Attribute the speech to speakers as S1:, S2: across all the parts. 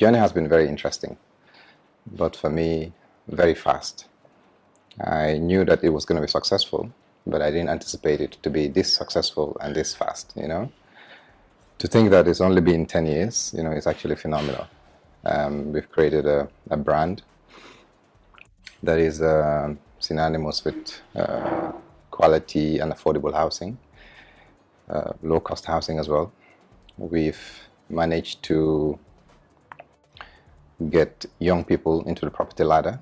S1: journey has been very interesting, but for me, very fast. I knew that it was going to be successful, but I didn't anticipate it to be this successful and this fast, you know. To think that it's only been 10 years, you know, it's actually phenomenal. We've created a brand that is synonymous with quality and affordable housing, low-cost housing as well. We've managed to get young people into the property ladder,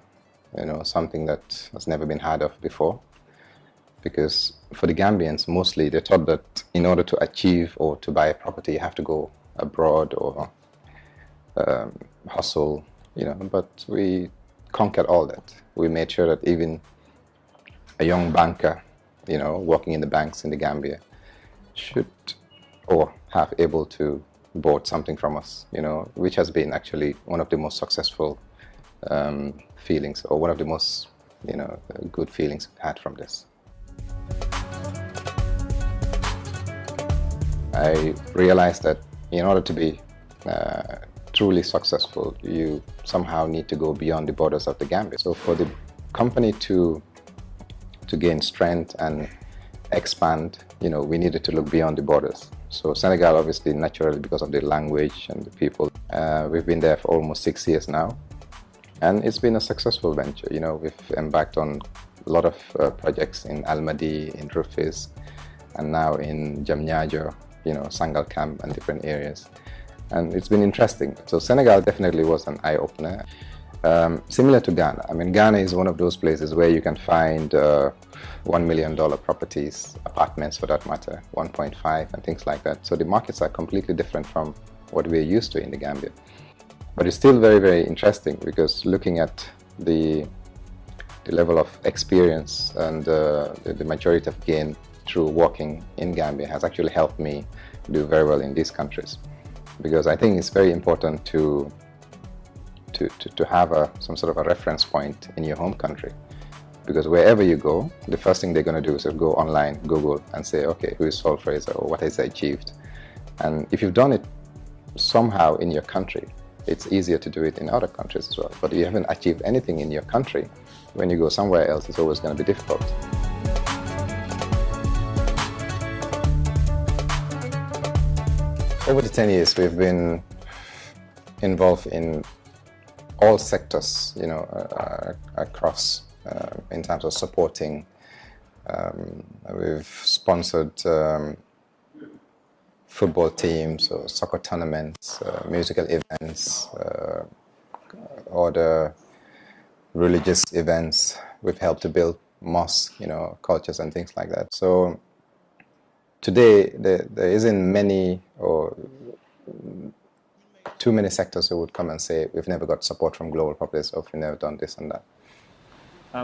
S1: you know, something that has never been heard of before. Because for the Gambians, mostly they thought that in order to achieve or to buy a property, you have to go abroad or hustle, you know. But we conquered all that. We made sure that even a young banker, you know, working in the banks in the Gambia, should or have able to bought something from us, you know, which has been actually one of the most successful feelings, or one of the most, you know, good feelings we've had from this. I realized that in order to be truly successful, you somehow need to go beyond the borders of the Gambia. So for the company to gain strength and expand, you know, we needed to look beyond the borders. So Senegal, obviously, naturally, because of the language and the people, we've been there for almost 6 years now, and it's been a successful venture. You know, we've embarked on a lot of projects in Almadi, in Rufis, and now in Jamñajo, you know, Sangalkam and different areas. And it's been interesting. So Senegal definitely was an eye-opener. Similar to Ghana. I mean, Ghana is one of those places where you can find $1 million properties, apartments for that matter, 1.5 and things like that. So the markets are completely different from what we're used to in the Gambia. But it's still very, very interesting, because looking at the level of experience and the majority of gain through working in Gambia has actually helped me do very well in these countries. Because I think it's very important to have some sort of a reference point in your home country. Because wherever you go, the first thing they're going to do is go online, Google, and say, okay, who is Saul Fraser, or what has he achieved? And if you've done it somehow in your country, it's easier to do it in other countries as well. But if you haven't achieved anything in your country, when you go somewhere else, it's always going to be difficult. Over the 10 years, we've been involved in all sectors, you know, across, in terms of supporting. We've sponsored football teams, or soccer tournaments, musical events, other religious events. We've helped to build mosques, you know, cultures and things like that. So today, there isn't many or too many sectors who would come and say, we've never got support from Global Properties, or we've never done this and that.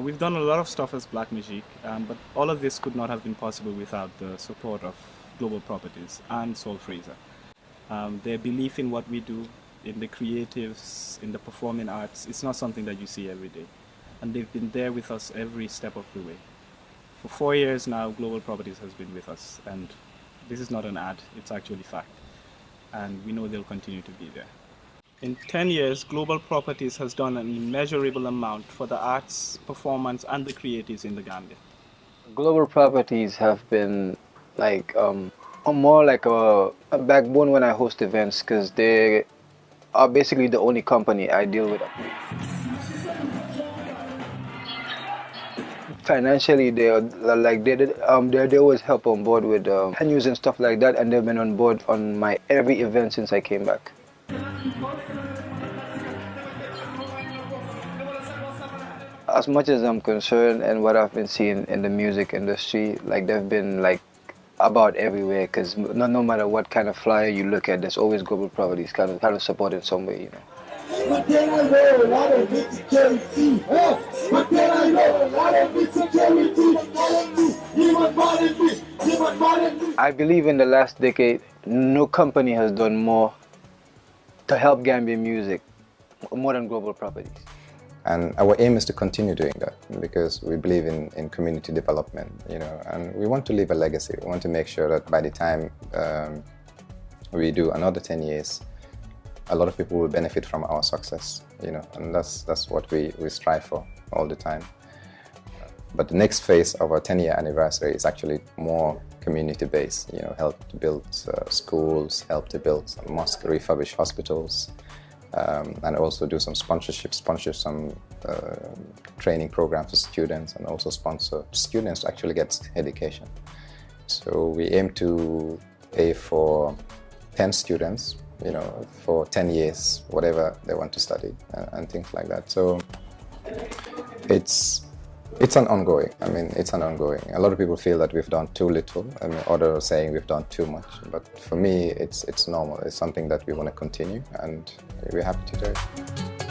S2: We've done a lot of stuff as Black Magic, but all of this could not have been possible without the support of Global Properties and Saul Fraser. Their belief in what we do, in the creatives, in the performing arts, it's not something that you see every day. And they've been there with us every step of the way. For 4 years now, Global Properties has been with us, and this is not an ad, it's actually fact. And we know they'll continue to be there. In 10 years, Global Properties has done an immeasurable amount for the arts, performance, and the creatives in the Gambia.
S3: Global Properties have been like more like a backbone when I host events, because they are basically the only company I deal with. Financially, they always help on board with venues and stuff like that, and they've been on board on my every event since I came back. As much as I'm concerned and what I've been seeing in the music industry, like they've been like about everywhere, because no matter what kind of flyer you look at, there's always Global Properties kind of supported some way, you know. I believe in the last decade, no company has done more to help Gambian music more than Global Properties.
S1: And our aim is to continue doing that, because we believe in community development, you know, and we want to leave a legacy. We want to make sure that by the time we do another 10 years, a lot of people will benefit from our success, you know, and that's what we strive for all the time. But the next phase of our 10-year anniversary is actually more community-based, you know, help to build schools, help to build some mosques, refurbish hospitals, and also do some sponsor some training programs for students, and also sponsor students to actually get education. So we aim to pay for 10 students, you know, for 10 years, whatever they want to study, and things like that. So it's an ongoing. I mean, it's an ongoing. A lot of people feel that we've done too little. I mean, others are saying we've done too much. But for me, it's normal. It's something that we want to continue, and we're happy to do it.